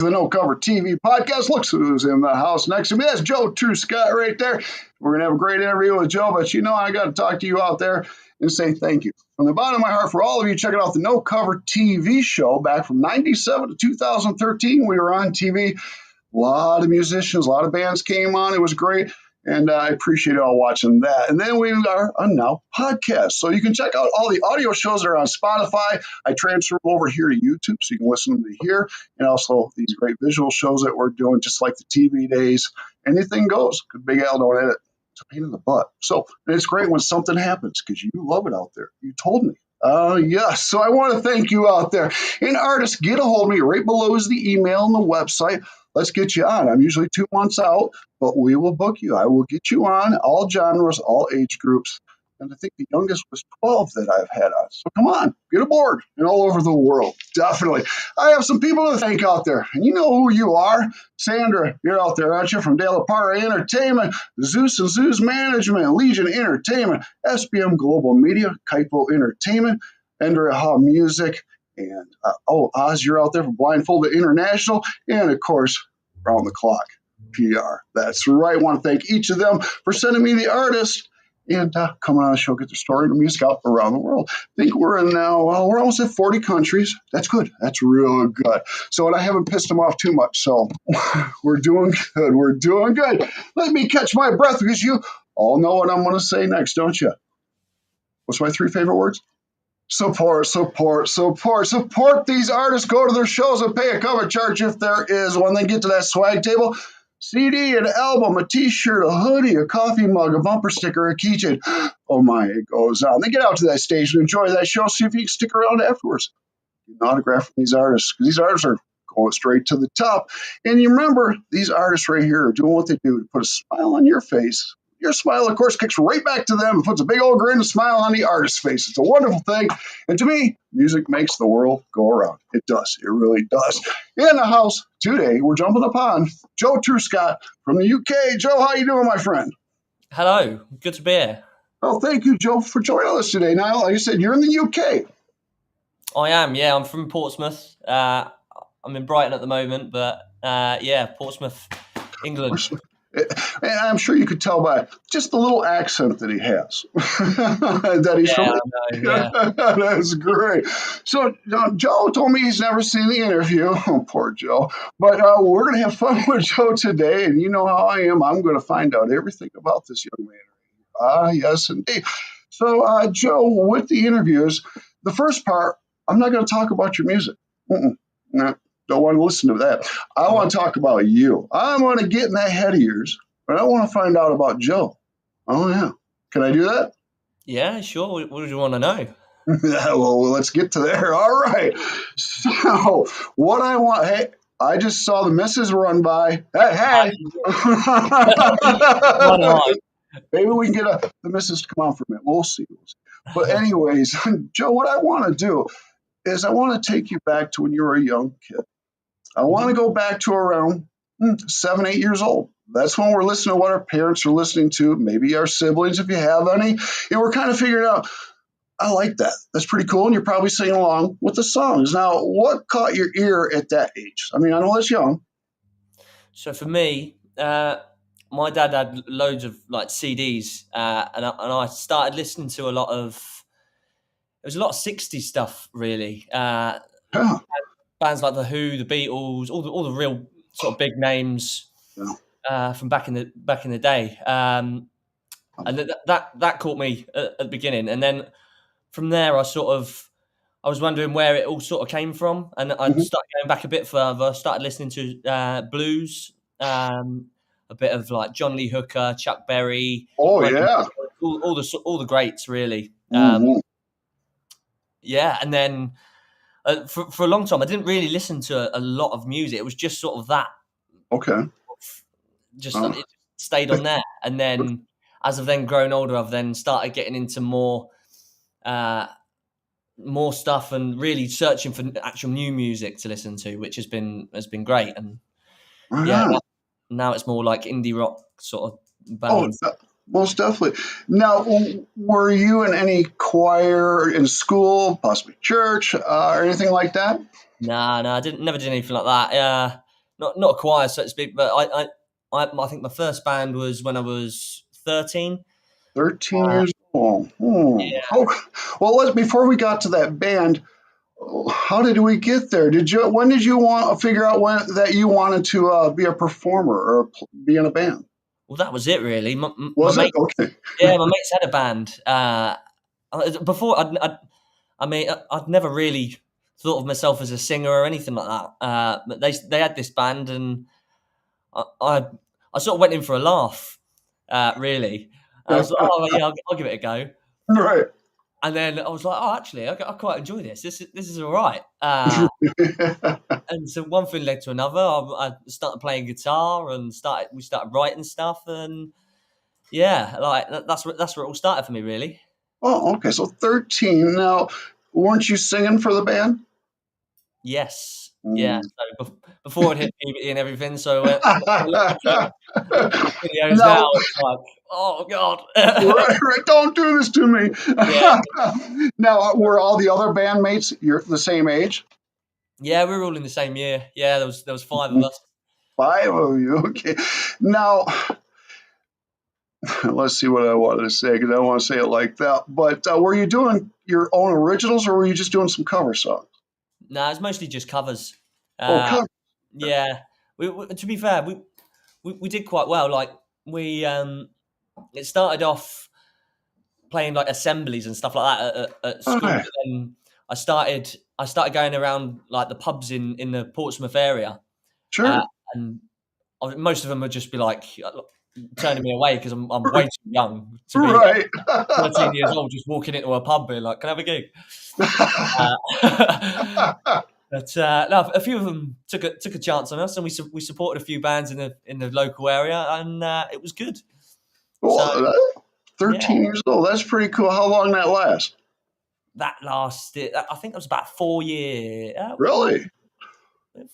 The No Cover TV podcast. Look who's in the house next to me. That's Joe Truscott right there. We're going to have a great interview with Joe, but I got to talk to you out there and say thank you from the bottom of my heart for all of you checking out the No Cover TV show back from 97 to 2013. We were on TV. A lot of musicians, a lot of bands came on. It was great. And I appreciate you all watching that. And then we are on now podcast. So you can check out all the audio shows that are on Spotify. I transfer them over here to YouTube so you can listen to here. And also these great visual shows that we're doing, just like the TV days. Anything goes. Big Al don't edit. It's a pain in the butt. So and it's great when something happens because you love it out there. You told me. Yes. So I want to thank you out there. And artists, get a hold of me. Right below is the email and the website. Let's get you on. I'm usually 2 months out, but we will book you. I will get you on all genres, all age groups. And I think the youngest was 12 that I've had on. So come on, get aboard and all over the world. Definitely. I have some people to thank out there. And you know who you are. Sandra, you're out there, aren't you? From De La Parra Entertainment, Zeus and Zeus Management, Legion Entertainment, SBM Global Media, Kaipo Entertainment, Andrea Ha Music, and Oz, you're out there from Blindfolded International, and of course, Round the Clock PR. That's right. I want to thank each of them for sending me the artist and coming on the show, get their story and music out around the world. I think we're in now, we're almost at 40 countries. That's good. That's real good. So, and I haven't pissed them off too much. So we're doing good. We're doing good. Let me catch my breath because you all know what I'm going to say next, don't you? What's my 3 favorite words? Support, support, support, support these artists. Go to their shows and pay a cover charge if there is one. Then get to that swag table. CD, an album, a t-shirt, a hoodie, a coffee mug, a bumper sticker, a keychain. Oh my, it goes on. Then get out to that stage and enjoy that show. See if you can stick around afterwards. Get an autograph from these artists because these artists are going straight to the top. And you remember, these artists right here are doing what they do to put a smile on your face. Your smile, of course, kicks right back to them and puts a big old grin and smile on the artist's face. It's a wonderful thing. And to me, music makes the world go around. It does. It really does. In the house today, we're jumping upon Joe Truscott from the UK. Joe, how you doing, my friend? Hello. Good to be here. Oh, thank you, Joe, for joining us today. Now, like you said, you're in the UK. I am, yeah. I'm from Portsmouth. I'm in Brighton at the moment, but Portsmouth, England. And I'm sure you could tell by just the little accent that he has that he's from. Yeah. That's great. So Joe told me he's never seen the interview. Oh, poor Joe. But we're going to have fun with Joe today. And you know how I am. I'm going to find out everything about this young man. Yes, indeed. So, Joe, with the interviews, the first part, I'm not going to talk about your music. No. Don't want to listen to that. I want to talk about you. I want to get in that head of yours, but I want to find out about Joe. Oh, yeah. Can I do that? Yeah, sure. What do you want to know? Well, let's get to there. All right. So what I want, hey, I just saw the missus run by. Hey. Maybe we can get the missus to come on for a minute. We'll see. But anyways, Joe, what I want to do is I want to take you back to when you were a young kid. I want to go back to around 7, 8 years old. That's when we're listening to what our parents are listening to, maybe our siblings if you have any. And we're kind of figuring out, I like that. That's pretty cool. And you're probably singing along with the songs. Now, what caught your ear at that age? I mean, I know that's young. So for me, my dad had loads of like CDs and I started listening to a lot of 60s stuff, really. Bands like The Who, The Beatles, all the real sort of big names from back in the day, and that caught me at the beginning. And then from there, I was wondering where it all sort of came from, and I started going back a bit further. Started listening to blues, a bit of like John Lee Hooker, Chuck Berry. Oh yeah, all the greats really. Yeah, and then. For a long time, I didn't really listen to a lot of music. It was just sort of that. Okay. It stayed on there. And then as I've then grown older, I've then started getting into more stuff and really searching for actual new music to listen to, which has been great. And now it's more like indie rock sort of bands. Oh, most definitely. Now, were you in any choir in school, possibly church, or anything like that? No, I never did anything like that. not a choir, so to speak, but I think my first band was when I was 13. 13 Uh, years old. yeah. Oh, well, before we got to that band, how did we get there? When did you figure out that you wanted to be a performer or be in a band? Well, that was it really. My Was it? mate, Okay. yeah, my mates had a band. Before I mean, I'd never really thought of myself as a singer or anything like that. But they had this band, and I, I I sort of went in for a laugh. Really, I was like, oh yeah, I'll give it a go. Right. And then I was like, oh, actually, I quite enjoy this. This is all right. And so one thing led to another. I started playing guitar and we started writing stuff, and yeah, like that's where it all started for me, really. Oh, okay. So 13. Now, weren't you singing for the band? Yes, yeah. Mm. So before it hit puberty and everything, so when I look back at videos now, Now, it's like, oh god. right, right, don't do this to me. Yeah, Now, were all the other bandmates the same age? yeah, we were all in the same year. Yeah, there was five of us. Five of you. Okay. Now, let's see what I wanted to say because I don't want to say it like that. But were you doing your own originals or were you just doing some cover songs? No, it's mostly just covers. Oh, Uh, cover. yeah, to be fair, we did quite well. Like it started off playing like assemblies and stuff like that at school. Okay. But then I started going around like the pubs in the Portsmouth area, uh, Sure. and most of them would just be like turning me away because I'm way too young to be Right. 13 years old just walking into a pub being like, "Can I have a gig?" Uh, but no, a few of them took a chance on us, and we supported a few bands in the local area, and it was good. So Well, yeah, 13 years old. That's pretty cool. How long that last? that lasted. I think that was about 4 years. Really?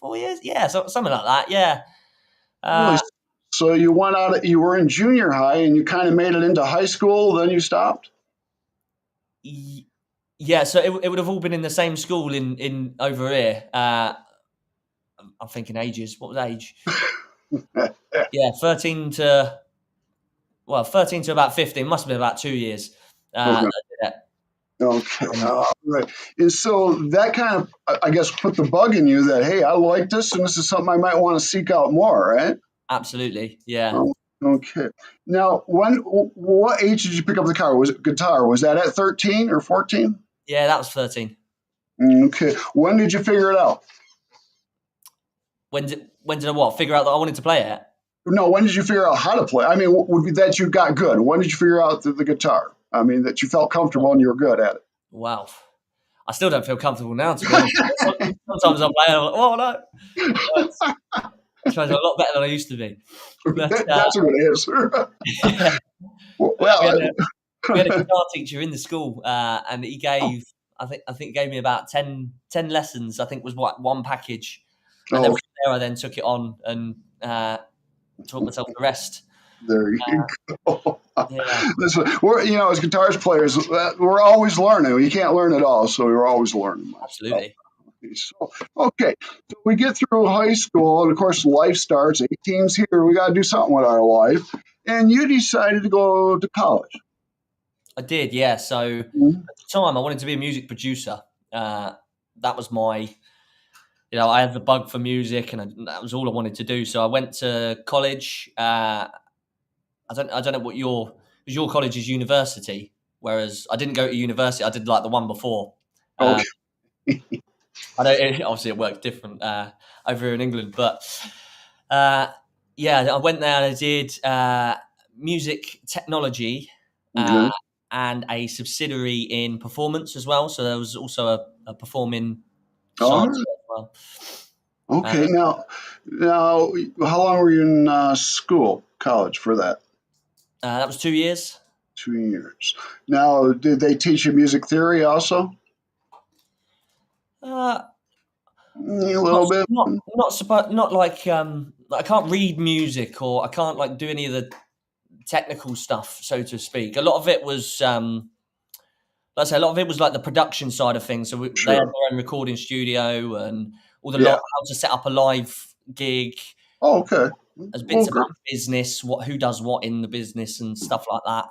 4 years, yeah, so something like that. Yeah, Really? uh, So you went out, you were in junior high and you kind of made it into high school, then you stopped? y- yeah. So it would have all been in the same school in over here. I'm thinking ages. What was age? Yeah, 13 to about 15. Must have been about 2 years. Okay. I did it. Okay. Um, Right. And so that kind of, I guess, put the bug in you that, hey, I like this and this is something I might want to seek out more, right? Absolutely, yeah, Oh, okay. Now, what age did you pick up the guitar? Was that at 13 or 14? yeah. That was 13. Okay. When did you figure it out? When did I what figure out that I wanted to play it? No, when did you figure out how to play? I mean, that you got good. When did you figure out the guitar? I mean, that you felt comfortable and you were good at Wow, I still don't feel comfortable now. To be honest, sometimes I play, and I'm like, oh no, I suppose I'm a lot better than I used to be. But it. That's a good answer. yeah, we had Well, a we had a guitar teacher in the school, and he gave I think he gave me about 10 lessons. I think was what one package, and then oh, from there I then took it on and taught myself the rest. there you go. Yeah, As guitar players, we're always learning. You can't learn it all, so we're always learning. absolutely. So, okay, so we get through high school, and of course, life starts. 18's here. We got to do something with our life. And you decided to go to college. I did, yeah. So at Mhm. the time, I wanted to be a music producer. That was I had the bug for music, and that was all I wanted to do. So I went to college. I don't know what because your college is university, whereas I didn't go to university. I did like the one before. Uh, Okay. I know obviously it worked different over here in England, but uh, yeah, I went there and I did music technology uh, Mhm. and a subsidiary in performance as well. So there was also a performing All side to right. it as well. Uh, Okay. Now, how long were you in college for that? that was 2 years. 2 years. Now, did they teach you music theory also? Uh, A not little bit. not like I can't read music or I can't like do any of the technical stuff, so to speak. A lot of it was like I say, a lot of it was like the production side of things. So they had Sure. their own recording studio and all the Yeah. how to set up a live gig. Oh, okay. There's Well, bits about business, who does what in the business and stuff like that.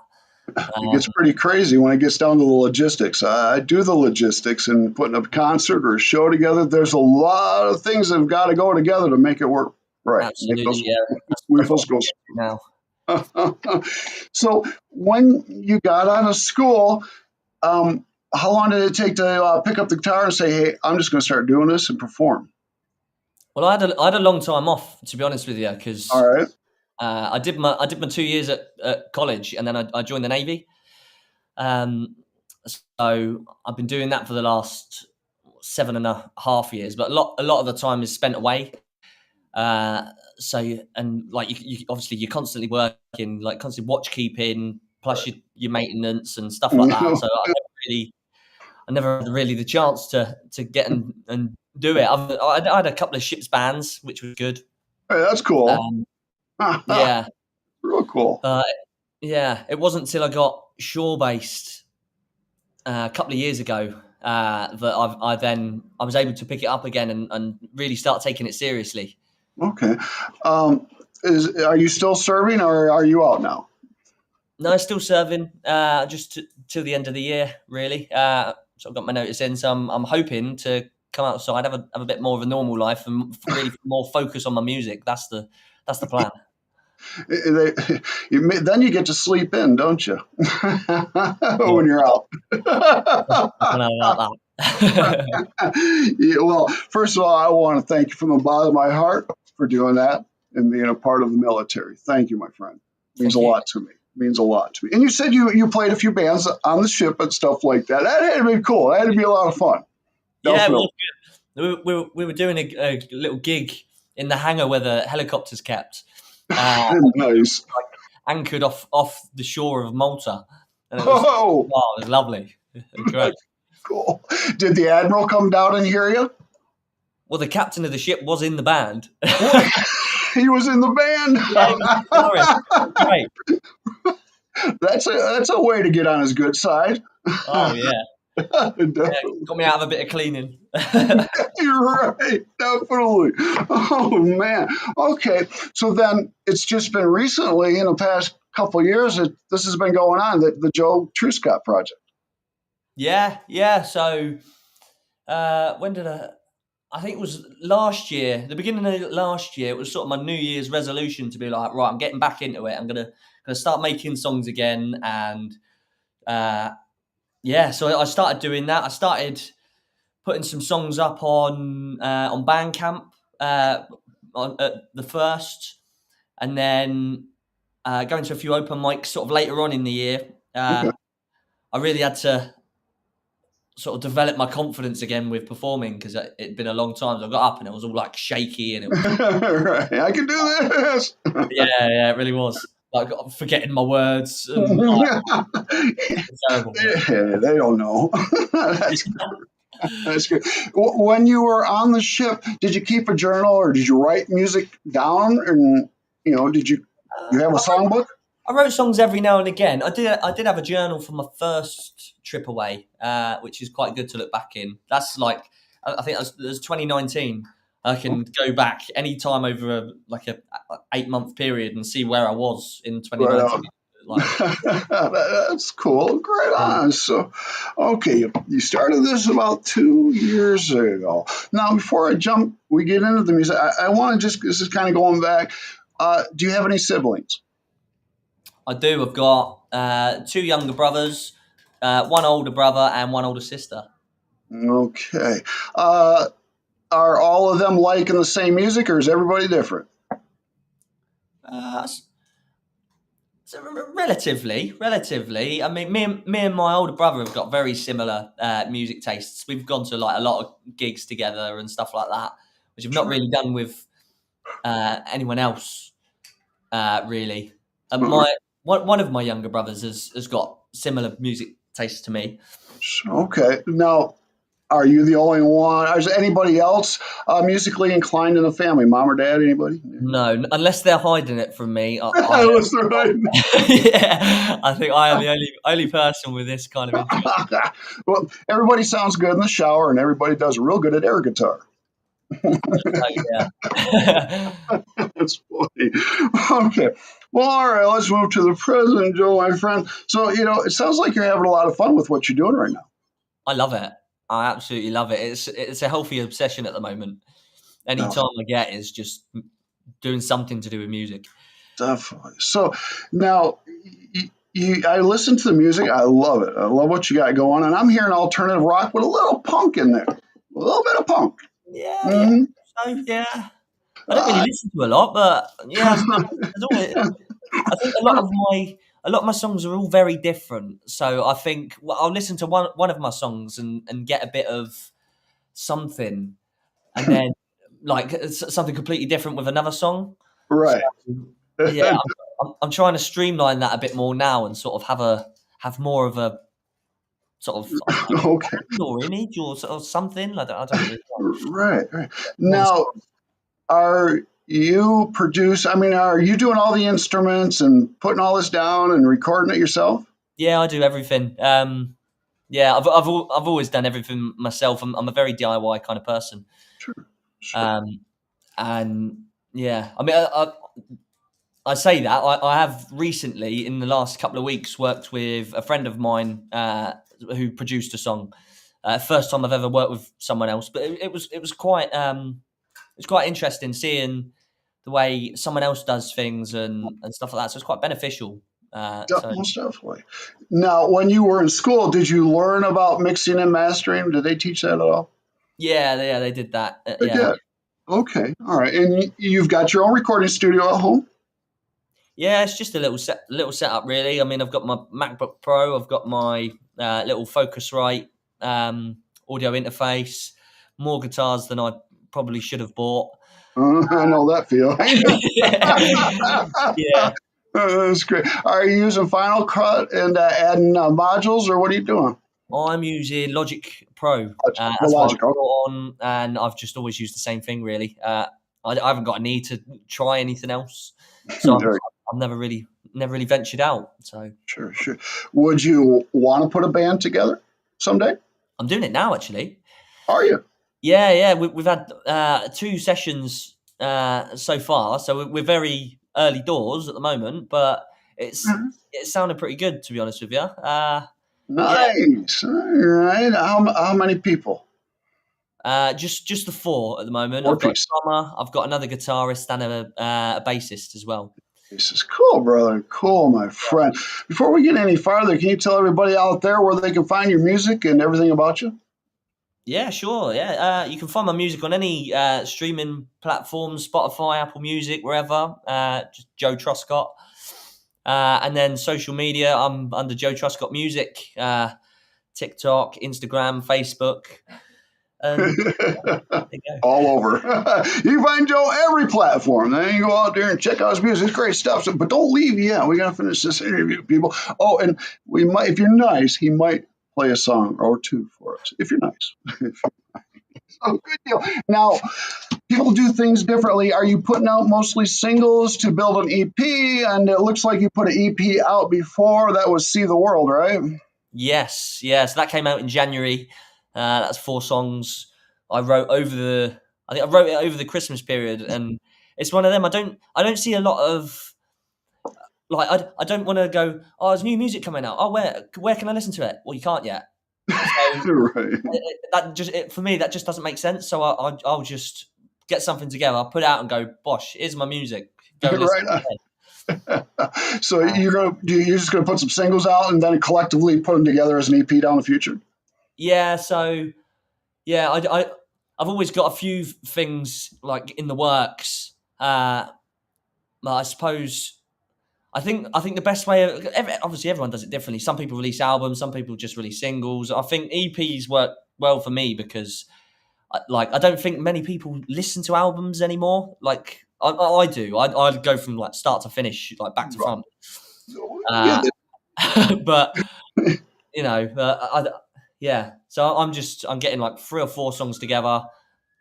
it gets pretty crazy when it gets down to the logistics. I do the logistics and putting a concert or a show together. There's a lot of things that have got to go together to make it work right. Make Absolutely, those yeah. That's wheels what go. I'm now. So when you got out of school, how long did it take to pick up the guitar and say, "Hey, I'm just going to start doing this and perform"? Well, I had a long time off, to be honest with you, because All right. I did my 2 years at college, and then I joined the Navy. So I've been doing that for the last 7.5 years, but a lot of the time is spent away. And like you obviously you're constantly working, like constantly watch keeping, plus your maintenance and stuff like that. So I never had really the chance to get and do it. I had a couple of ships bands, which was good. Hey, that's cool. Yeah, Real cool. Yeah, it wasn't until I got shore based a couple of years ago that I was able to pick it up again and really start taking it seriously. Okay. Are you still serving or are you out now? No, still serving. Just till the end of the year, really. So I've got my notice in, so I'm hoping to come outside, have a bit more of a normal life, and really more focus on my music. That's the plan. Then you get to sleep in, don't you? When you're out. I don't know about that. Yeah, well, first of all, I want to thank you from the bottom of my heart for doing that and being a part of the military. Thank you, my friend. It means a lot to me. Means a lot to me. And you said you played a few bands on the ship and stuff like that. That had to be cool. That had to be a lot of fun. Yeah, well, we were doing a little gig in the hangar where the helicopter's kept. Nice. Anchored off the shore of Malta. And it was lovely. It was great. Cool. Did the Admiral come down and hear you? Well, the captain of the ship was in the band. He was in the band. Yeah, great. That's a way to get on his good side. Oh yeah. Definitely. Yeah, got me out of a bit of cleaning. You're right, definitely. Oh man. Okay, so then it's just been recently, in the past couple of years, that this has been going on, the Joe Truscott project. Yeah. So when did I think it was last year, the beginning of last year. It was sort of my New Year's resolution to be like, right, I'm getting back into it. I'm gonna start making songs again, and so I started doing that. I started putting some songs up on Bandcamp at the first, and then going to a few open mics sort of later on in the year. Okay. I really had to sort of develop my confidence again with performing, because it'd been a long time. So I got up and it was all like shaky, and it was right. I can do this. yeah, it really was. Like forgetting my words. And, terrible. Yeah, they don't know. That's good. When you were on the ship, did you keep a journal or did you write music down? And did you have a songbook? I wrote songs every now and again. I did have a journal for my first trip away, which is quite good to look back in. That's like, I think it was 2019. I can go back any time over a 8-month period and see where I was in 2019. That's cool. Great on. So, okay, you started this about 2 years ago. Now, before we get into the music, I want to this is kind of going back. Do you have any siblings? I do. I've got 2 younger brothers, 1 older brother, and 1 older sister. Okay. Are all of them liking the same music, or is everybody different? So relatively. I mean, me and my older brother have got very similar music tastes. We've gone to a lot of gigs together and stuff like that, which I've not really done with anyone else, really. And one of my younger brothers has got similar music tastes to me. Okay. Now, are you the only one? Is anybody else musically inclined in the family? Mom or dad? Anybody? No, unless they're hiding it from me. Yeah, I think I am the only person with this kind of interest. Well, everybody sounds good in the shower, and everybody does real good at air guitar. So yeah. That's funny. Okay. Well, all right. Let's move to the present, Joe, my friend. So, it sounds like you're having a lot of fun with what you're doing right now. I love it. I absolutely love it. It's a healthy obsession at the moment. Any Def- time I get is just doing something to do with music. Definitely. So now, I listen to the music. I love it. I love what you got going. And I'm hearing alternative rock with a little punk in there, a little bit of punk. Yeah, yeah. Hmm. So yeah, I don't really listen to a lot, but yeah, there's always. I think a lot of my songs are all very different. So I think I'll listen to one of my songs and get a bit of something, and then like something completely different with another song. So Right. yeah, I'm trying to streamline that a bit more now and sort of have more of a sort of I don't know, Okay. brand or image or sort of something. I don't really know. Right. Right. More of a Now, are you produce? I mean, are you doing all the instruments and putting all this down and recording it yourself? yeah, I do everything. Yeah, I've always done everything myself. I'm a very DIY kind of person. Sure. Sure. Um, and yeah, I mean, I say that I have recently, in the last couple of weeks, worked with a friend of mine who produced a song. First time I've ever worked with someone else, but it was quite interesting seeing the way someone else does things and stuff like that. So it's quite beneficial. So Most definitely. Now, when you were in school, did you learn about mixing and mastering? Did they teach that at all? yeah, they did that. They did. Okay. All right. And you've got your own recording studio at home? Yeah, it's just a little setup really. I mean, I've got my MacBook Pro, I've got my little Focusrite audio interface, more guitars than I probably should have bought. I know that feeling. Yeah, That's great. Are you using Final Cut and adding modules, or what are you doing? I'm using Logic Pro. The That's what Logic. I've got on, and I've just always used the same thing really. I haven't got a need to try anything else, so Very I've never really ventured out. So sure, sure. Would you want to put a band together someday? I'm doing it now actually. Are you? Yeah. We've had two sessions so far, so we're very early doors at the moment, but Mhm. it's sounding pretty good to be honest with you. Yeah, Nice. All right. How many people? just the four at the moment. Four I've got a piece. drummer, I've got another guitarist, and a bassist as well. This is cool, brother. Cool, my friend. Before we get any farther, can you tell everybody out there where they can find your music and everything about you? Yeah, sure. Yeah, you can find my music on any streaming platforms, Spotify, Apple Music, wherever. Just Joe Truscott. And then social media, I'm under Joe Truscott Music, TikTok, Instagram, Facebook, and there you go. All over. You find Joe every platform. Then you go out there and check out his music. It's great stuff. But don't leave yet. We got to finish this interview, people. Oh, and we might, if you're nice, he might play a song or two for us. If you're nice. Oh, good deal. Now, people do things differently. Are you putting out mostly singles to build an EP? And it looks like you put an EP out before that was See the World, right? Yes, yeah. So that came out in January. That's four songs I wrote I think I wrote it over the Christmas period, and it's one of them. I don't see a lot of like. I don't want to go. Oh, there's new music coming out. Oh, where can I listen to it? Well, you can't yet. So Right. for me that just doesn't make sense. So I'll just get something together. I'll put it out and go. Bosh, here's my music. Go listen. Right. So you're just gonna put some singles out and then collectively put them together as an EP down the future? Yeah. So yeah, I've always got a few things like in the works. But I suppose I think the best way. Obviously, everyone does it differently. Some people release albums. Some people just release singles. I think EPs work well for me because I don't think many people listen to albums anymore. Like I do. I go from like start to finish, like back to front. Yeah. Uh, but you know, yeah. So I'm getting like 3 or 4 songs together,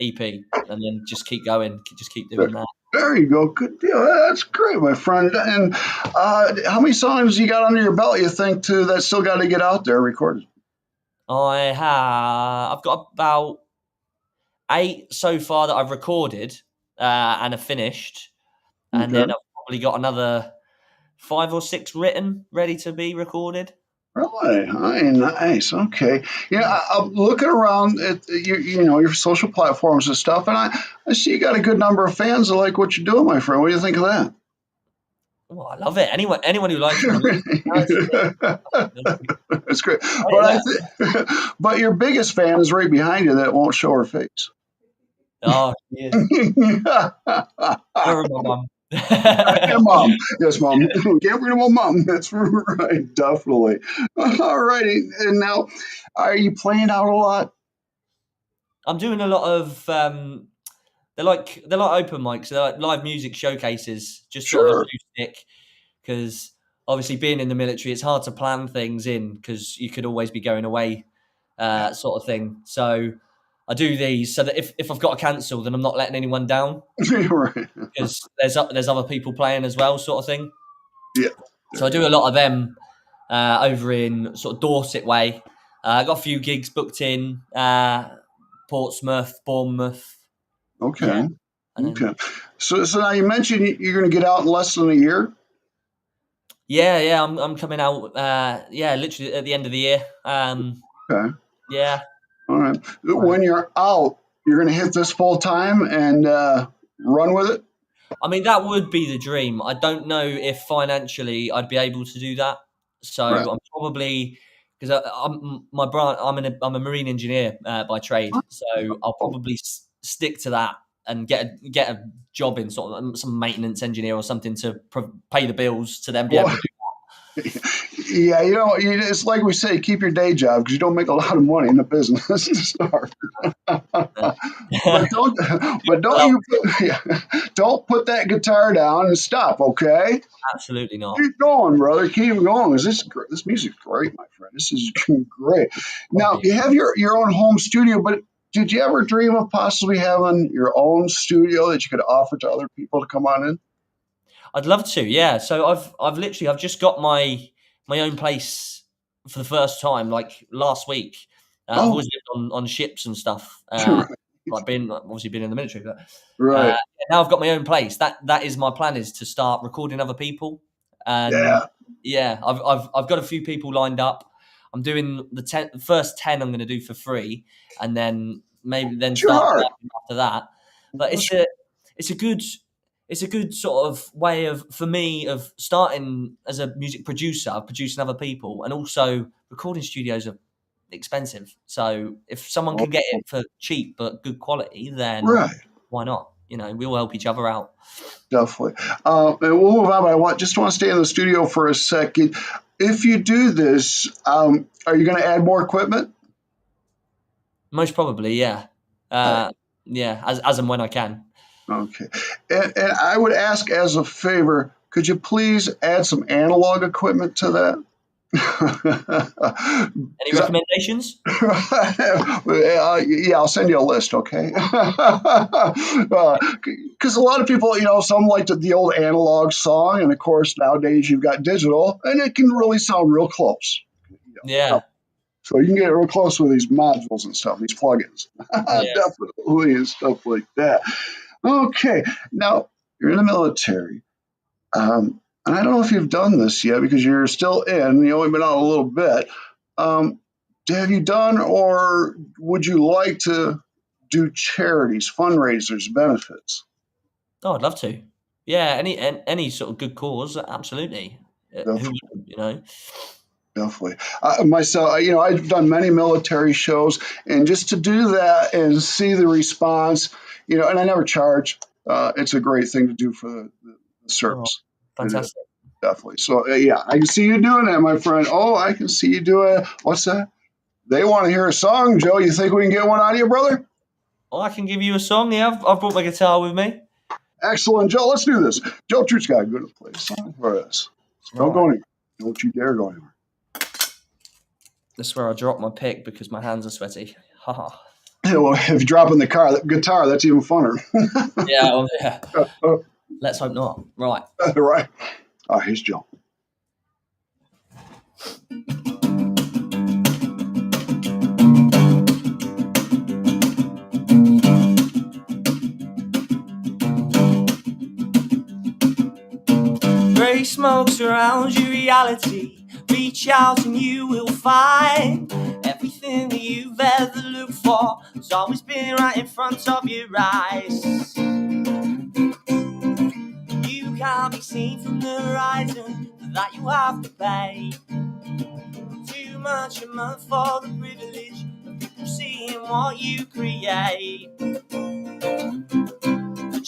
EP, and then just keep going, just keep doing that. There you go. Good deal. That's great, my friend. And how many songs you got under your belt? You think too that still got to get out there recorded? I've got about 8 so far that I've recorded and have finished, and then Okay. I've probably got another 5 or 6 written, ready to be recorded. Really? Hi, nice. Okay. Yeah, I'm looking around at your social platforms and stuff, and I see you got a good number of fans that like what you're doing, my friend. What do you think of that? Oh, I love it. Anyone who likes my music, knows That's great. right, But yeah. but your biggest fan is right behind you that won't show her face. Oh, she is. Her and my mum. And mom. Yes, mom. Can't forget about mom. That's right. Definitely. All righty. And now, are you playing out a lot? I'm doing a lot of they're like open mics, they're like live music showcases, just sort of Sure. acoustic. Because obviously being in the military, it's hard to plan things in because you could always be going away, sort of thing. So I do these so that if I've got to cancel, then I'm not letting anyone down Right. because there's other people playing as well, sort of thing. Yeah. So I do a lot of them over in sort of Dorset way. I got a few gigs booked in Portsmouth, Bournemouth, yeah, Okay. and then Okay. So now you mentioned you're going to get out in less than a year. yeah, I'm coming out literally at the end of the year. Okay. Yeah, All right. right. When you're out, you're going to hit this full time and run with it. I mean, that would be the dream. I don't know if financially I'd be able to do that. Right. So I'm probably because I'm a marine engineer by trade. So I'll Oh, probably stick to that and get a job in sort of some maintenance engineer or something to pay the bills to then be able well, to do yeah, it's like we say, keep your day job because you don't make a lot of money in the business to start. that. But don't, but don't Well, you, yeah, don't put that guitar down and stop. Okay, absolutely not. keep going, brother. Keep going. 'Cause this music's great, my friend. This is great. Thank Now you. you have your own home studio, but did you ever dream of possibly having your own studio that you could offer to other people to come on in? I'd love to, yeah. So I've just got my own place for the first time, like last week. I've Oh, always lived on ships and stuff, sure. like been obviously been in the military, but Right. now I've got my own place. That is my plan, is to start recording other people, and Yeah. yeah, I've got a few people lined up. I'm doing the first 10 I'm going to do for free, and then maybe then It's your start heart. charging after that. But That's it's a good it's a good sort of way of for me of starting as a music producer, producing other people, and also recording studios are expensive. So if someone can get it for cheap but good quality, then right. why not? We all help each other out. Definitely. And we'll move on, but just want to stay in the studio for a second. If you do this, are you going to add more equipment? Most probably, yeah, Uh, yeah, as and when I can. okay. And I would ask as a favor, could you please add some analog equipment to that? Any 'Cause recommendations? yeah, I'll send you a list, okay? Because a lot of people, some like the old analog song, and of course nowadays you've got digital, and it can really sound real close. Yeah, So you can get real close with these modules and stuff, these plugins, yeah. definitely, and stuff like that. Okay, now you're in the military. And I don't know if you've done this yet because you're still in. You only been out a little bit. Um, have you done, or would you like to do charities, fundraisers, benefits? Oh, I'd love to. Yeah, any sort of good cause, absolutely. Who Definitely. wouldn't, you know? Definitely. Myself, I've done many military shows, and just to do that and see the response, and I never charge. It's a great thing to do for the Oh, service. It is fantastic. definitely. So yeah, I can see you doing that, my friend. Oh, I can see you doing it. What's that? They want to hear a song, Joe. You think we can get one out of you, brother? Well, I can give you a song. Yeah, I've brought my guitar with me. Excellent, Joe. Let's do this. Joe Truscott, going to play a song for us. Don't Right. go anywhere. Don't you dare go anywhere. This is where I drop my pick because my hands are sweaty. Haha. Well, if you drop in the guitar, that's even funner. Yeah, well, yeah. Let's hope not. Right. Right. Here's Joe. grey smoke surrounds your reality. Reach out and you will find everything that you've ever looked for has always been right in front of your eyes. You can't be seen from the horizon, that you have to pay too much a month for the privilege of people seeing what you create. But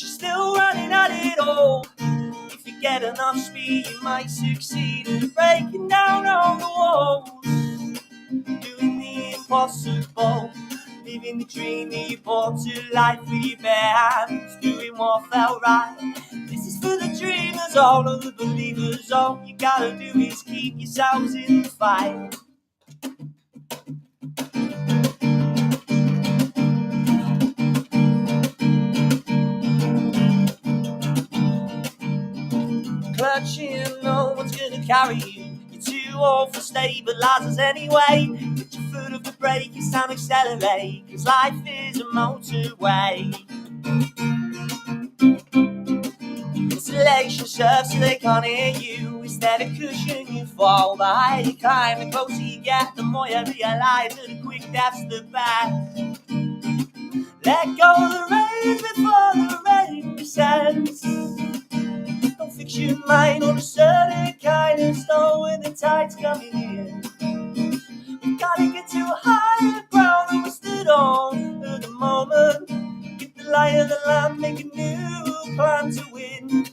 you're still running at it all. If you get enough speed, you might succeed in breaking down all the walls, doing the impossible, living the dream that you brought to life with your bare hands, doing what felt right. This is for the dreamers, all of the believers. All you gotta do is keep yourselves in the fight. Clutching, no one's gonna carry you. You're too old for stabilizers anyway. Get your foot off the brake, it's time to accelerate, cause life is a motorway. Insulation serves so they can't hear you. Instead of cushion, you fall behind. You climb, the closer you get, the more you realize that the quick death's the best. Let go of the reins before the rain descends. Don't fix your mind on a certain kind of stone when the tide's coming in. We gotta get to a higher ground and we're stood on at the moment. Get the lie of the land, make a new plan to win.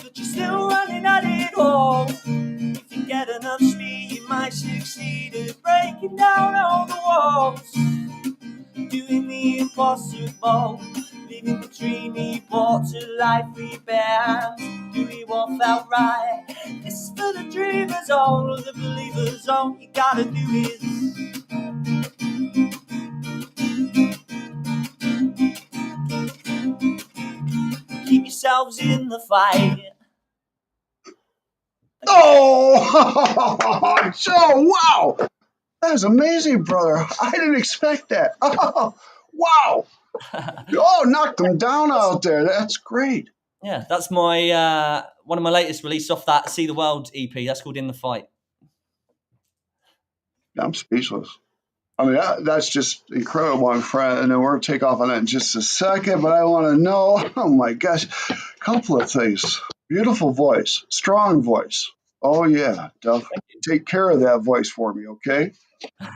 But you're still running at it all. If you get enough speed, you might succeed at breaking down all the walls, doing the impossible, living the dream that you brought to life with your bare hands, doing what felt right. This is for the dreamers, all of the believers. All you gotta do is keep yourselves in the fight. Oh, Joe, wow. That is amazing, brother. I didn't expect that. Oh, wow. Oh, knocked them down out there. That's great. Yeah, that's my one of my latest releases off that See the World EP. That's called In the Fight. I'm speechless. I mean, that's just incredible, my friend. And then we're going to take off on that in just a second. But I want to know, oh my gosh, a couple of things. Beautiful voice, strong voice. Oh, yeah, definitely. Take care of that voice for me, okay?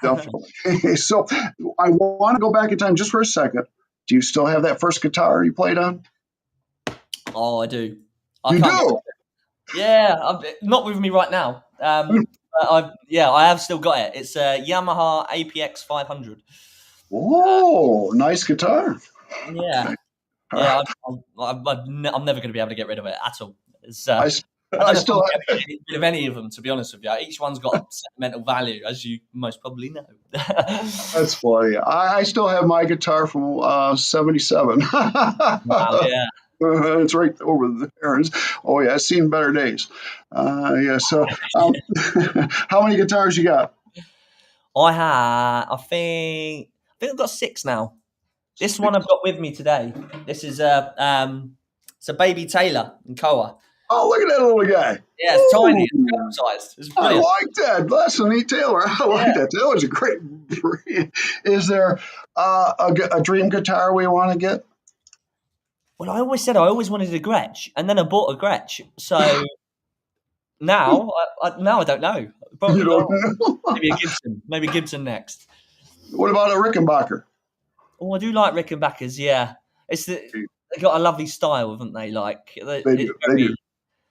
Definitely. So I want to go back in time just for a second. Do you still have that first guitar you played on? Oh, I do. You do? Yeah, not with me right now. I have still got it. It's a Yamaha APX 500. Oh, nice guitar. Yeah, All yeah. right. I'm never going to be able to get rid of it at all. It's, I, I s- don't I know if I'm still going to get rid of any of them, to be honest with you. Each one's got a sentimental value, as you most probably know. That's funny. I still have my guitar from 77. Wow, yeah. It's right over there. Oh, yeah, I've seen better days. Yeah, so how many guitars you got? I think I've got 6 now. This one I've got with me today. This is it's a baby Taylor in Koa. Oh, look at that little guy. Yeah, it's tiny. It's Ooh, film sized. It's I brilliant. like that. That's a neat Taylor. I like Yeah. that. That was a great breed. Is there a dream guitar we want to get? Well, I always said I always wanted a Gretsch, and then I bought a Gretsch. So now, now I don't know. You Probably don't not. know. Maybe a Gibson. Maybe Gibson next. What about a Rickenbacker? Oh, I do like Rickenbackers. Yeah, they got a lovely style, haven't they? Like They it's do. They do.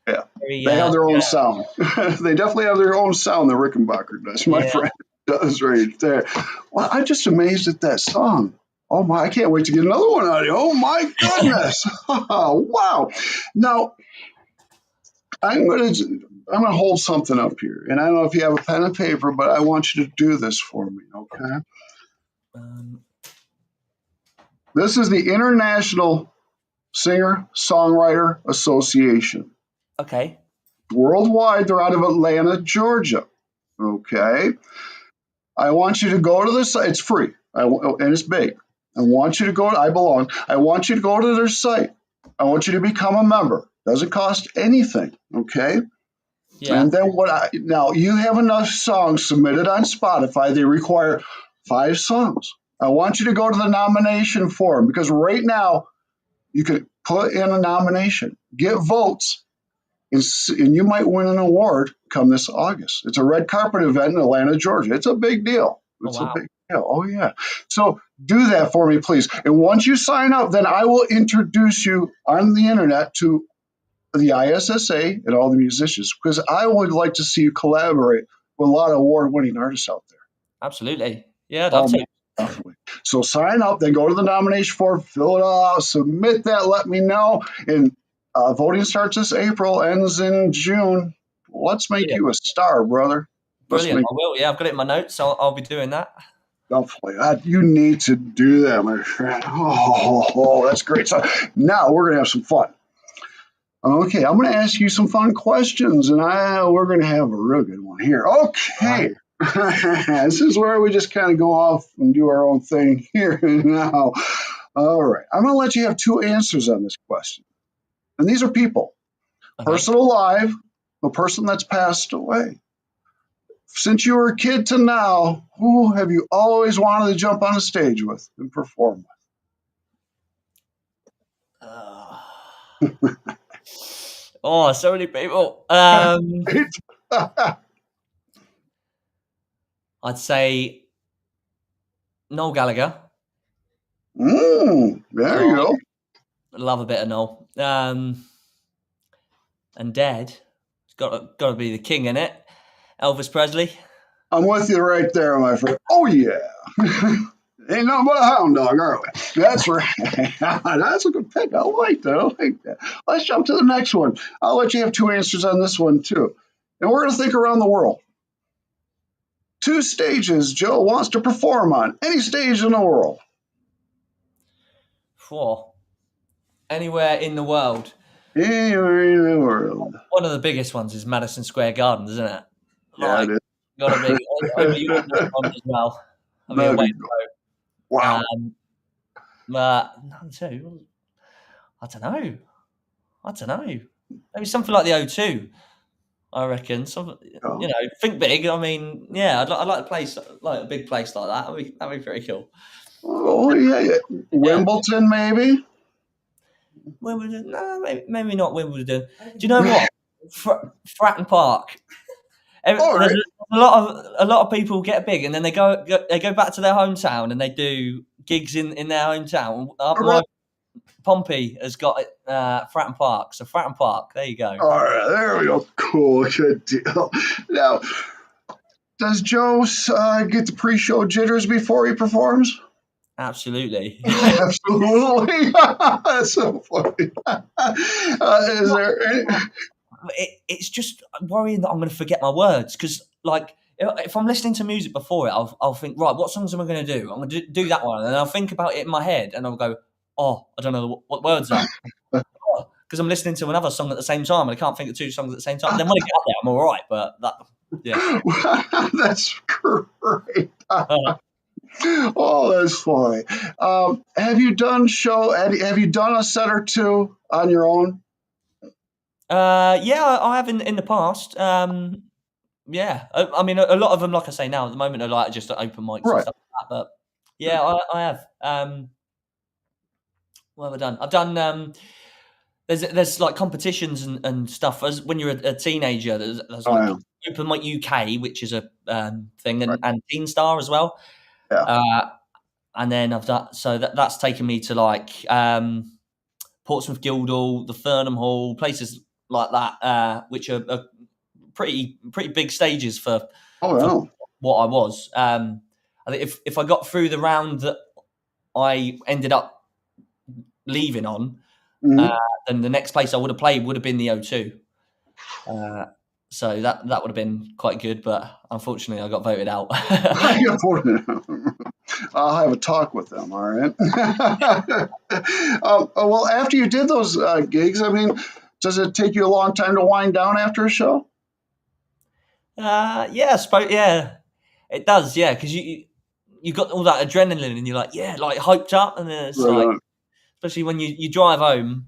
Yeah. very, They have their own sound. They definitely have their own sound, the Rickenbacker does, my yeah. friend. Does right there. Well, I'm just amazed at that song. Oh my, I can't wait to get another one out of you. Oh my goodness. Wow. Now I'm gonna hold something up here. And I don't know if you have a pen and paper, but I want you to do this for me, okay? Um, This is the International Singer Songwriter Association. okay. Worldwide, they're out of Atlanta, Georgia. Okay. I want you to go to the site. It's free and it's big. I want you to go to, I want you to go to their site. I want you to become a member. Doesn't cost anything. Okay. Yeah. And then now you have enough songs submitted on Spotify. They require 5 songs. I want you to go to the nomination form because right now you can put in a nomination, get votes, and you might win an award come this August. It's a red carpet event in Atlanta, Georgia. It's a big deal. Oh, It's a wow. big deal. Oh, yeah. So do that for me, please. And once you sign up, then I will introduce you on the internet to the ISSA and all the musicians because I would like to see you collaborate with a lot of award-winning artists out there. Absolutely. Yeah, I'd love Oh, to. definitely. So sign up, then go to the nomination form, fill it all out, submit that, let me know. And voting starts this April, ends in June. Let's make Brilliant. you a star, brother. Let's Brilliant. make I will. Yeah, I've got it in my notes, so I'll be doing that. definitely. You need to do that, my friend. Oh, that's great. So now we're gonna have some fun. Okay, I'm going to ask you some fun questions, and we're going to have a real good one here. Okay, this is where we just kind of go off and do our own thing here now. All right, I'm going to let you have 2 answers on this question, and these are people, Okay. person alive, a person that's passed away. Since you were a kid to now, who have you always wanted to jump on a stage with and perform Oh, so many people. with? I'd say Noel Gallagher. There you go. I love a bit of Noel. And Dead, it's got to be the king in it. Elvis Presley. I'm with you right there, my friend. Oh, yeah. Ain't nothing but a hound dog, are we? That's right. That's a good pick. I like that. I like that. Let's jump to the next one. I'll let you have 2 answers on this one, too. And we're going to think around the world. 2 stages Joe wants to perform on. Any stage in the world. For anywhere in the world. Anywhere in the world. One of the biggest ones is Madison Square Garden, isn't it? Yeah, it is. Got to be. Hopefully you want this one as well. I mean, That'd be good. Wow. No, too. I don't know. Maybe something like the O2. I reckon. Think big. I mean, yeah, I'd like a place, like a big place like that. That'd be pretty cool. Oh, yeah. Wimbledon, maybe? Wimbledon? No, maybe not Wimbledon. Do you know what? Fratton Park. There's a lot of people get big and then they go back to their hometown and they do gigs in their hometown. My Pompey has got it, Fratton Park. So Fratton Park, there you go. All right, there we go. Cool, good deal. Now, does Joe get the pre-show jitters before he performs? Absolutely. Absolutely. That's so funny. Is there any... It's just worrying that I'm going to forget my words because, like, if I'm listening to music before it, I'll think, right, what songs am I going to do? I'm going to do that one, and I'll think about it in my head, and I'll go, oh, I don't know what words are, because I'm listening to another song at the same time, and I can't think of 2 songs at the same time. Then when I get up there, I'm all right, but yeah, that's great. Oh, that's funny. Have you done a set or 2 on your own? Yeah, I have in the past. Yeah, I mean, a lot of them, like I say now, at the moment, are like just open mics and stuff like that. But yeah, I have. What have I done? I've done. There's like competitions and stuff. As when you're a teenager, there's like Open Mic UK, which is a thing, and Teen Star as well. Yeah. And then I've done that's taken me to like Portsmouth Guildhall, the Fernham Hall, places like that, which are pretty big stages for what I was. I think if I got through the round that I ended up leaving on, then the next place I would have played would have been the O2. So that would have been quite good, but unfortunately I got voted out. I'll have a talk with them, all right? Well, after you did those gigs, I mean, does it take you a long time to wind down after a show? Yeah, I suppose, yeah. It does, yeah, because you got all that adrenaline and you're like, yeah, like hyped up, and then it's like, especially when you drive home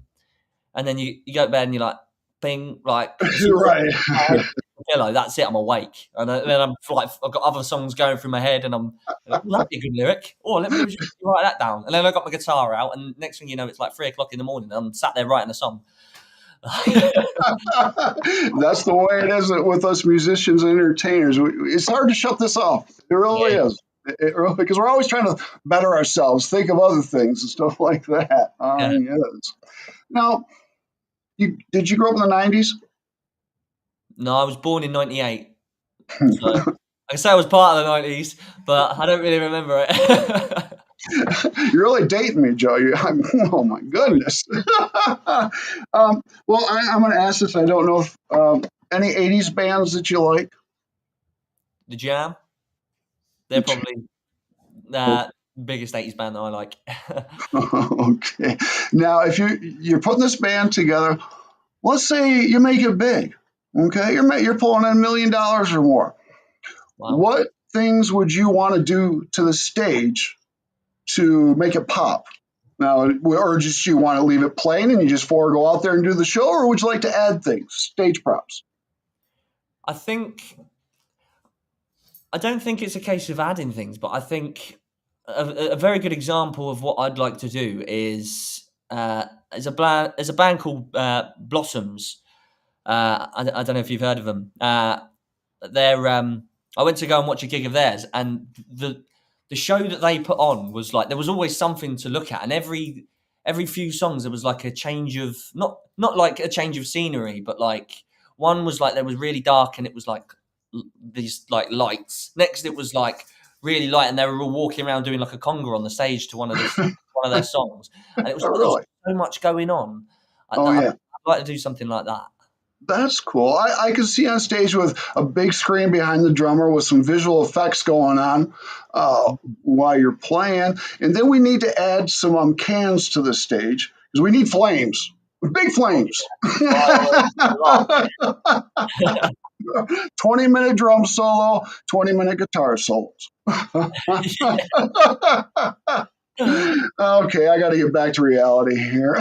and then you go to bed and you're like, bing, like Right. pillow. That's it. I'm awake, and then I'm like, I've got other songs going through my head, and I'm like, well, that'd be a good lyric. Oh, let me just write that down. And then I got my guitar out, and next thing you know, it's like 3 o'clock in the morning, and I'm sat there writing a song. That's the way it is with us musicians and entertainers. It's hard to shut this off. It really Yeah. is. It really, because we're always trying to better ourselves, think of other things and stuff like that. Yeah. Yes. Now, did you grow up in the 90s? No, I was born in '98, so I can say I was part of the '90s, but I don't really remember it. You're really dating me, Joe. Oh my goodness. Well, I'm going to ask this. I don't know if any 80s bands that you like. The Jam, they're probably Oh, the biggest '80s band that I like. okay. Now, if you're putting this band together, let's say you make it big. Okay, you're pulling in $1 million or more. Wow. What things would you want to do to the stage to make it pop? Now, or just you want to leave it plain and you just go out there and do the show, or would you like to add things, stage props? I don't think it's a case of adding things, but I think a very good example of what I'd like to do is there's a band called Blossoms. I don't know if you've heard of them. They're I went to go and watch a gig of theirs, and the show that they put on was like there was always something to look at, and every few songs there was like a change of not like a change of scenery, but like one was like there was really dark and it was like these like lights. Next it was like really light, and they were all walking around doing like a conga on the stage to one of their songs, and it was Oh, like there was really? so much going on. Oh, I'd yeah. like to do something like that. That's cool. I can see on stage with a big screen behind the drummer with some visual effects going on while you're playing. And then we need to add some cans to the stage because we need flames, big flames. Fireworks, 20-minute drum solo, 20-minute guitar solos. Okay, I got to get back to reality here.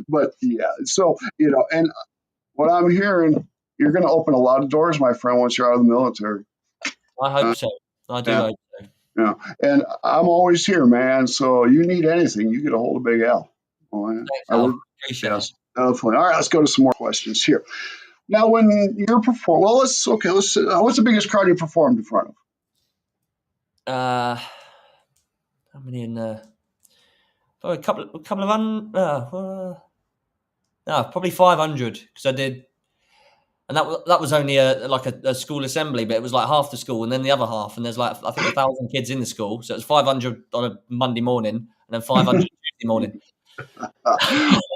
But yeah, so, and what I'm hearing, you're going to open a lot of doors, my friend, once you're out of the military. I Uh, hope so. I do yeah, hope so. yeah. And I'm always here, man. So you need anything, you get a hold of Big Al. Oh, yeah. Thanks, I Al. would, Appreciate it. yes, definitely. All right, let's go to some more questions here. Now, when you're performing, well, let's. What's the biggest crowd you performed in front of? How many in there? Probably a couple of no, probably 500 because I did, and that was only a school assembly, but it was like half the school and then the other half, and there's like I think 1,000 kids in the school, so it was 500 on a Monday morning and then 500 Tuesday morning. All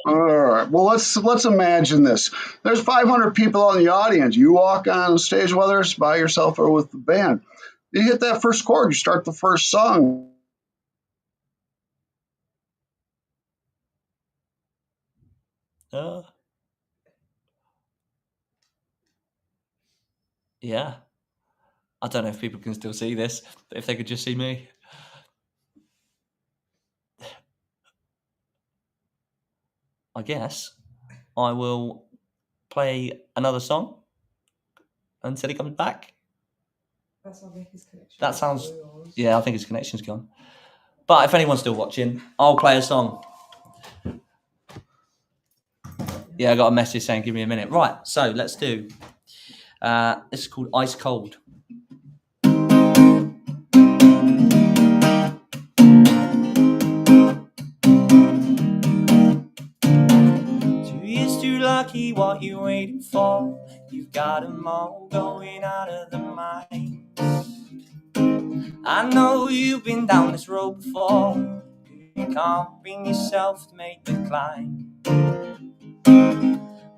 right. Well, let's imagine this. There's 500 people in the audience. You walk on stage, whether it's by yourself or with the band. You hit that first chord. You start the first song. Uh, yeah, I don't know if people can still see this, but if they could just see me. I guess I will play another song until he comes back. That sounds. Yeah, I think his connection's gone. But if anyone's still watching, I'll play a song. Yeah, I got a message saying give me a minute. Right, so let's do. This is called Ice Cold. 2 years too lucky, what you waiting for? You've got 'em all going out of the mind. I know you've been down this road before. You can't bring yourself to make the climb.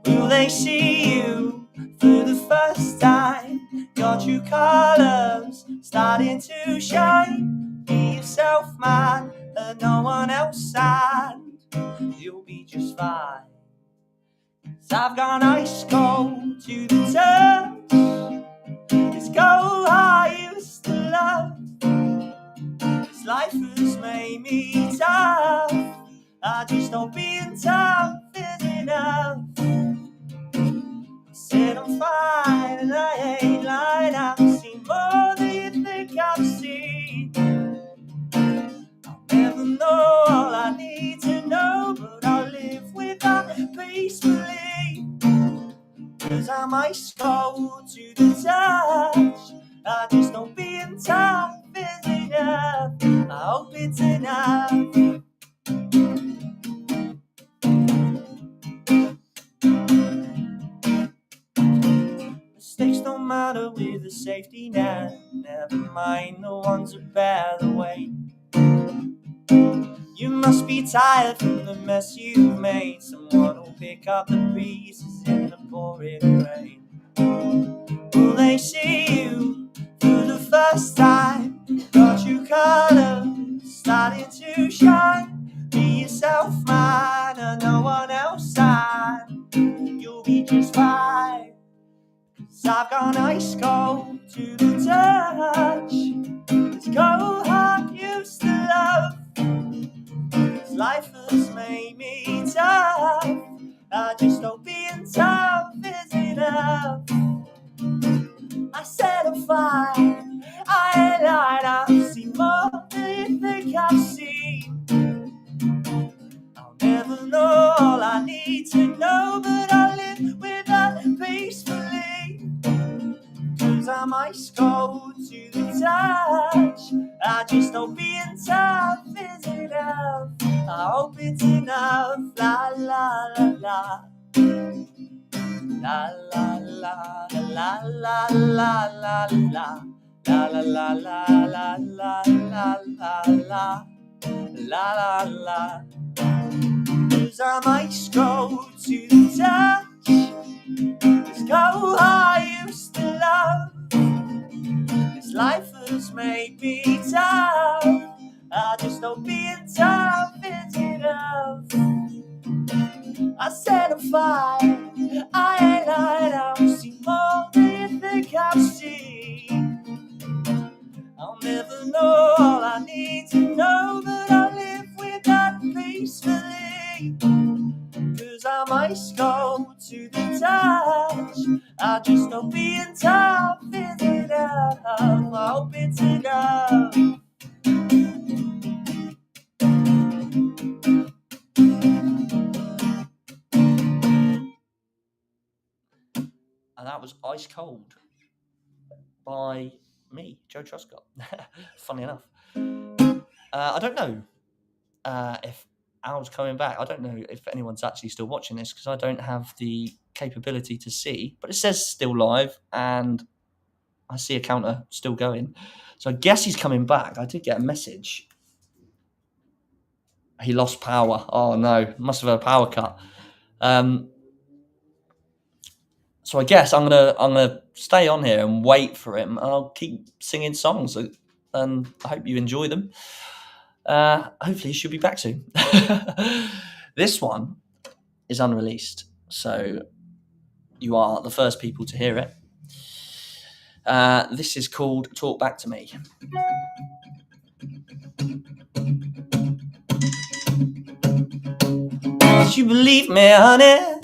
Will they see you for the first time? Your true colours starting to shine. Be yourself, man, let no one else and you'll be just fine. 'Cause I've gone ice cold to the touch. It's cold I used to love. This life has made me tough. I just hope being tough 'cause I'm ice cold to the touch. I just hope being tough is enough. I hope it's enough. Mistakes don't matter with a safety net. Never mind the ones that bear the weight. You must be tired from the mess you've made. Someone will pick up the pieces in the pouring rain. Will they see you for the first time? Got your colours starting to shine. Be yourself, man, and no one else sign. You'll be just fine. 'Cause I've gone ice cold to the touch. This cold heart used to love. This life has made me tough. I just hope being tough is enough. I set a fire, I ain't lied, I've seen more than you think I've seen. I'll never know all I need to know, but I'll live with that peacefully. 'Cause I'm ice cold to the touch. I just hope being tough is enough. I hope it's enough. La la la la. La la la la la la la la. La la la la la la la la la la. 'Cause I'm ice cold to the touch. This cold I used to love. This life has made me tough. I just hope being tough is enough. I set a fire, I ain't lied, I've seen more than you think I've seen. I'll never know all I need to know, but I'll live with that peacefully. 'Cause I'm ice cold to the touch. I just hope being tough is enough. I hope it's enough. And that was Ice Cold by me, Joe Truscott. Funny enough. I don't know if Al's coming back. I don't know if anyone's actually still watching this because I don't have the capability to see. But it says still live and I see a counter still going. So I guess he's coming back. I did get a message. He lost power. Oh no, must have had a power cut. So I guess I'm gonna stay on here and wait for him. And I'll keep singing songs, and I hope you enjoy them. Hopefully, he should be back soon. This one is unreleased, so you are the first people to hear it. This is called "Talk Back to Me." Did you believe me, honey?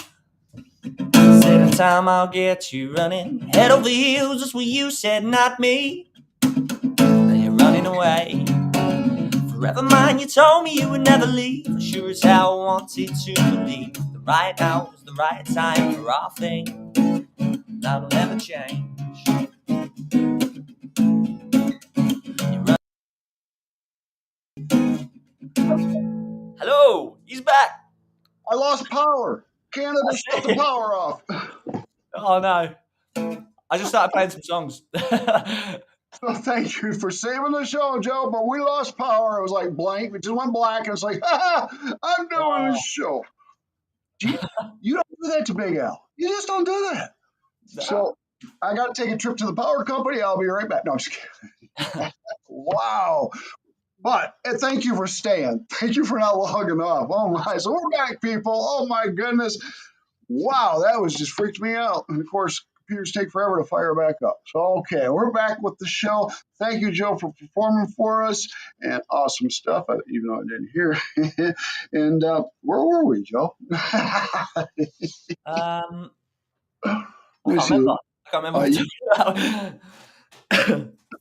Said in time I'll get you running head over heels. That's what you said, not me. Now you're running away. Forever mine, you told me you would never leave. Sure as hell wanted to believe the right now was the right time for our thing. That'll never change. Hello, he's back. I lost power. Canada shut the power off. Oh no. I just started playing some songs. So thank you for saving the show, Joe. But we lost power. It was like blank. It just went black, and it's like, I'm doing a show. You don't do that to Big Al. You just don't do that. No. So I got to take a trip to the power company. I'll be right back. No, I'm just kidding. Wow. But thank you for staying. Thank you for not logging off. Oh my! So we're back, people. Oh my goodness! Wow, that was just freaked me out. And of course, computers take forever to fire back up. So okay, we're back with the show. Thank you, Joe, for performing for us and awesome stuff. Even though I didn't hear. And where were we, Joe? I can't remember.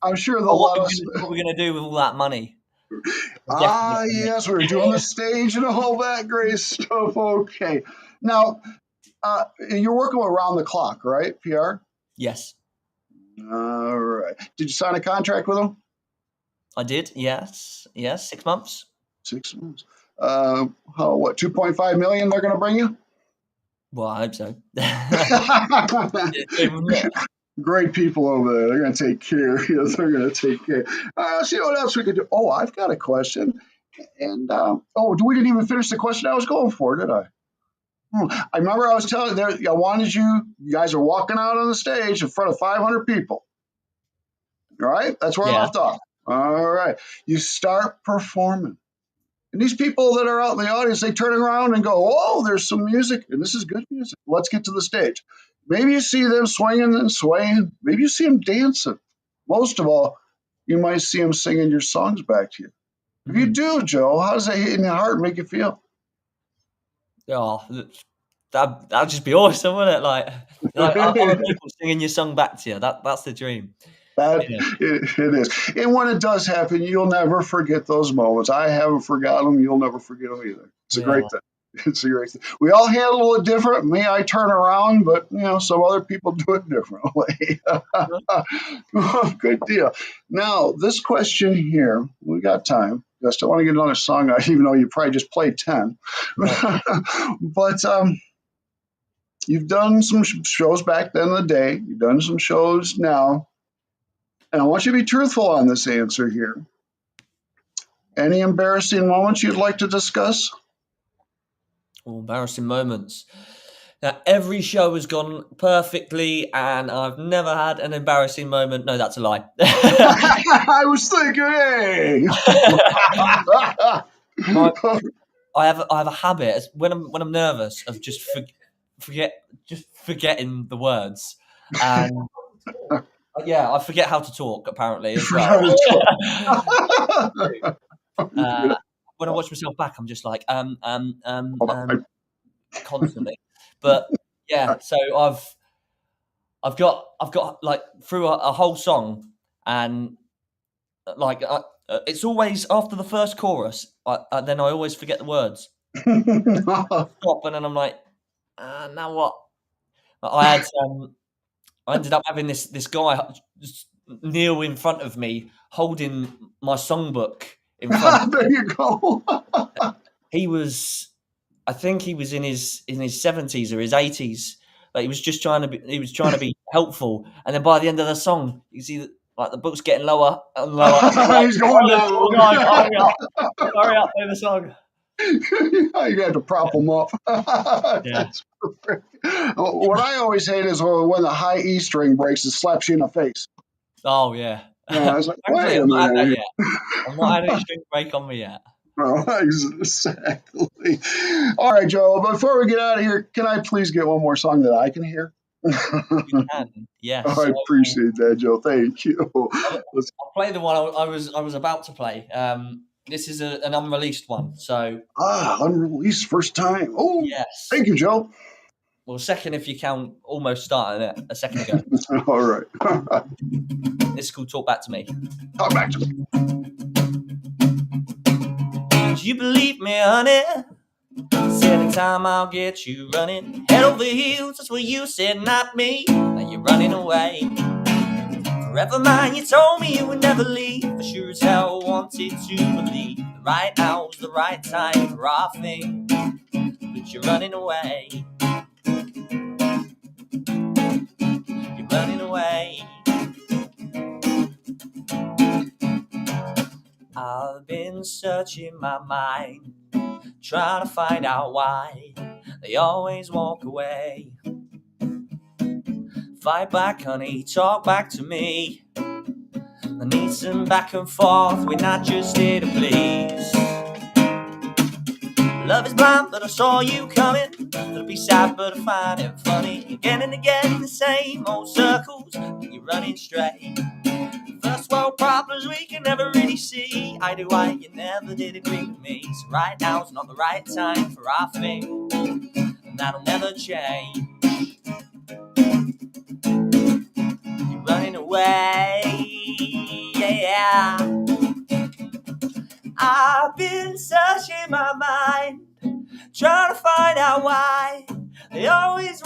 I'm sure what we're going to do with all that money. Yes, we were doing the stage and all that great stuff. Okay. Now, You're working around the clock, right? PR. Yes, All right. Did you sign a contract with them? I did. Yes, 6 months. 6 months. What? 2.5 million they're going to bring you? Well, I hope so. Yeah. Great people over there. They're going to take care of you. They're going to take care. Let's see what else we could do. Oh, I've got a question. And we didn't even finish the question I was going for, did I? I remember I was telling there. I wanted you. You guys are walking out on the stage in front of 500 people. All right, that's where I Yeah. left off. All right, you start performing. And these people that are out in the audience, they turn around and go, "Oh, there's some music, and this is good music. Let's get to the stage." Maybe you see them swinging and swaying. Maybe you see them dancing. Most of all, you might see them singing your songs back to you. If you do, Joe, how does that hit in your heart and make you feel? Oh, that'd just be awesome, wouldn't it? Like other people singing your song back to you. That's the dream. That Yeah. it is. And when it does happen, you'll never forget those moments. I haven't forgotten them. You'll never forget them either. It's a great thing. It's a great thing. We all handle it different. Me, I turn around, but some other people do it differently. Good deal. Now, this question here, we got time. I still want to get another song out, even though you probably just played 10. But you've done some shows back then in the day. You've done some shows now. And I want you to be truthful on this answer here. Any embarrassing moments you'd like to discuss? Oh, embarrassing moments. Now, every show has gone perfectly, and I've never had an embarrassing moment. No, that's a lie. I was thinking, hey. I have a habit when I'm nervous of just forgetting the words, and I forget how to talk apparently as well. When I watch myself back, I'm just like constantly. But yeah, so I've got like through a whole song, and like it's always after the first chorus. Then I always forget the words. Stop, and then I'm like, now what? I ended up having this guy just kneel in front of me, holding my songbook in front. There you go. I think he was in his 70s or his 80s. Like he was just trying to be helpful, and then by the end of the song, you see like the book's getting lower and lower. He's going down. Oh God, hurry up, play the song. You had to prop him up. Yeah. What I always hate is when the high E string breaks and slaps you in the face. Oh yeah. I was like, wait a minute. I'm not had any string break on me yet. Oh, exactly. All right, Joe. Before we get out of here, can I please get one more song that I can hear? You can. Yes. I appreciate that, Joe. Thank you. I'll play the one I was about to play. This is an unreleased one. So unreleased first time. Oh, yes. Thank you, Joe. Well, second if you count almost starting it a second ago. All right. This is called Talk Back to Me. Talk back to me. Do you believe me, honey? Said in time I'll get you running head over heels. That's what you said, not me. Now you're running away. Forever mine, you told me you would never leave. I sure as hell wanted to believe that right now's the right time for our thing. But you're running away. You're running away. I've been searching my mind, trying to find out why they always walk away. Fight back, honey, talk back to me. I need some back and forth, we're not just here to please. Love is blind, but I saw you coming. It'll be sad, but I find it funny. Again and again, the same old circles, and you're running straight. First world problems we can never really see. Eye to eye, you never did agree with me. So right now's not the right time for our thing, and that'll never change. You're running away, yeah. I've been searching my mind, trying to find out why they always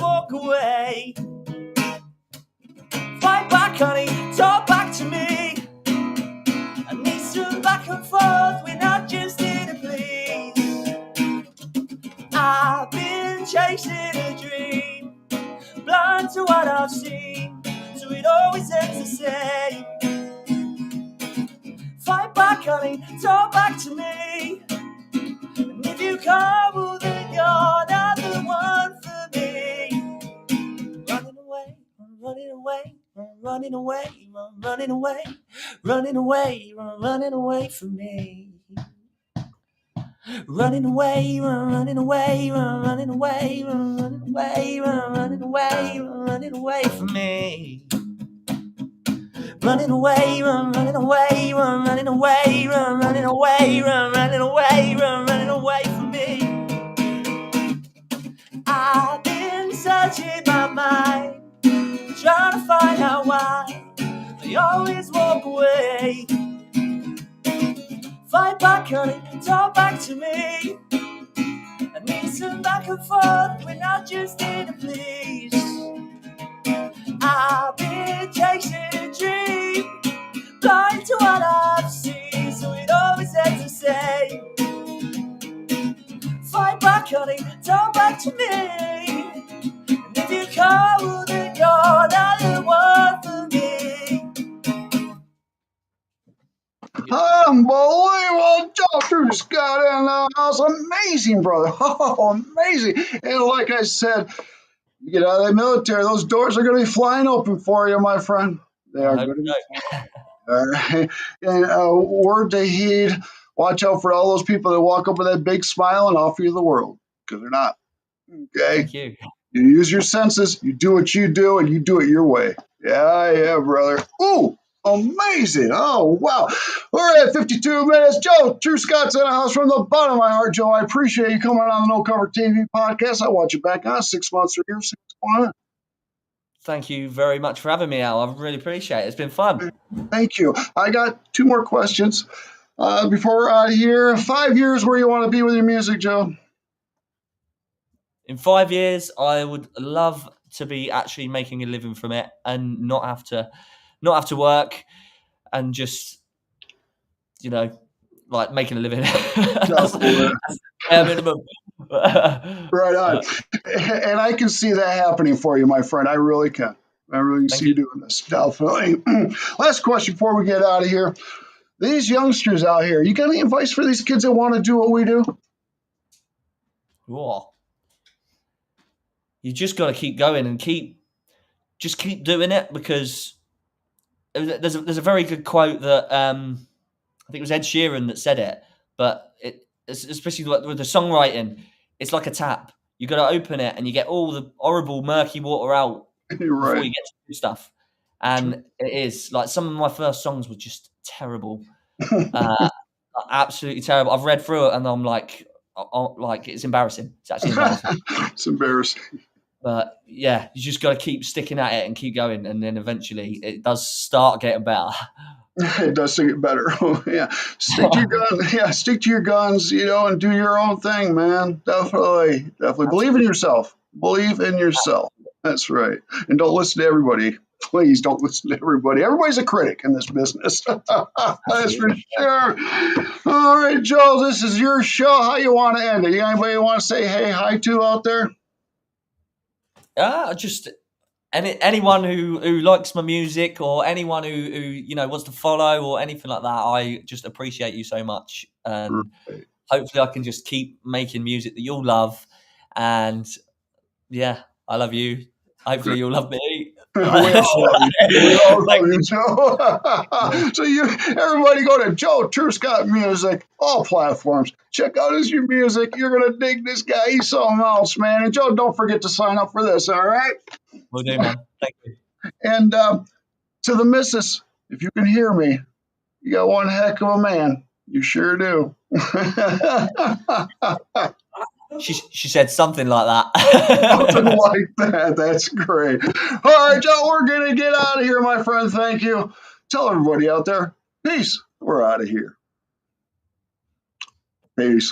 back, honey, talk back to me. I need some back and forth, we're not just here to please. I've been chasing a dream, blind to what I've seen, so it always ends the same. Fight back, honey, talk back to me. And if you come, well, then you're not the one for me. Running away, running away, running away, running away, running away, running away from me. Running away, running away, running away, running away, running away, running away from me. Running away, running away, running away, running away, running away, running away from me. I've been searching my mind, trying to find out why I always walk away. Fight back, honey, talk back to me. I need some back and forth, we're not just here to please. I've been chasing a dream, blind to what I've seen, so it always ends the same. Fight back, honey, talk back to me. And if you come, then you're not the one for me. Unbelievable. Joe Truscott in the house. Amazing, brother. Oh, amazing. And like I said, you get out of the military, those doors are going to be flying open for you, my friend. They are going to be. All right. And word to heed, watch out for all those people that walk up with that big smile and offer you the world, because they're not. Okay. Thank you. You use your senses, you do what you do, and you do it your way. Yeah, brother. Ooh, amazing. Oh, wow. We're at 52 minutes. Joe Truscott's in the house from the bottom of my heart. Joe, I appreciate you coming on the No Cover TV podcast. I watch you back on 6 months or years. Thank you very much for having me, Al. I really appreciate it. It's been fun. Thank you. I got 2 more questions before we're out of here. 5 years, where you want to be with your music, Joe? In 5 years, I would love to be actually making a living from it and not have to work and just, like making a living. That's bare minimum. Right on. And I can see that happening for you, my friend. I really can. I really see you doing this. Definitely. Last question before we get out of here. These youngsters out here, you got any advice for these kids that want to do what we do? Whoa. You just got to keep going and keep doing it, because there's a very good quote that I think it was Ed Sheeran that said it, but especially with the songwriting, it's like a tap. You got to open it and you get all the horrible murky water out before you get to do stuff. And it is like some of my first songs were just terrible, absolutely terrible. I've read through it and I'm like it's embarrassing. It's actually embarrassing. It's embarrassing. But yeah, you just got to keep sticking at it and keep going, and then eventually it does start getting better. It does get better. Yeah, stick to your guns. Yeah, stick to your guns. And do your own thing, man. Definitely. Believe in yourself. Believe in yourself. That's right. And don't listen to everybody. Please don't listen to everybody. Everybody's a critic in this business. That's for sure. All right, Joe, this is your show. How you want to end it? You got anybody you want to say hey, hi to out there? Just anyone who likes my music, or anyone who wants to follow or anything like that. I just appreciate you so much, and hopefully I can just keep making music that you'll love. And yeah, I love you. Hopefully you'll love me. We all love you, Joe. So everybody go to Joe Truscott Music, all platforms. Check out his music. You're going to dig this guy. He's something else, man. And Joe, don't forget to sign up for this, all right? Will do, man. Thank you. And to the missus, if you can hear me, you got one heck of a man. You sure do. She said something like that. Something like that. That's great. All right, Joe, we're going to get out of here, my friend. Thank you. Tell everybody out there, peace. We're out of here. Peace.